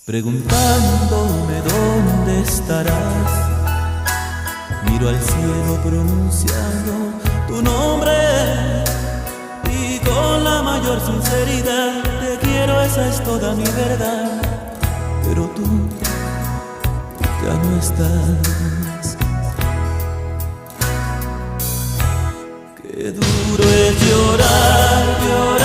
preguntándome dónde estarás. Miro al cielo pronunciando tu nombre y con la mayor sinceridad te quiero, esa es toda mi verdad. Pero tú ya no estás. Qué duro es llorar, llorar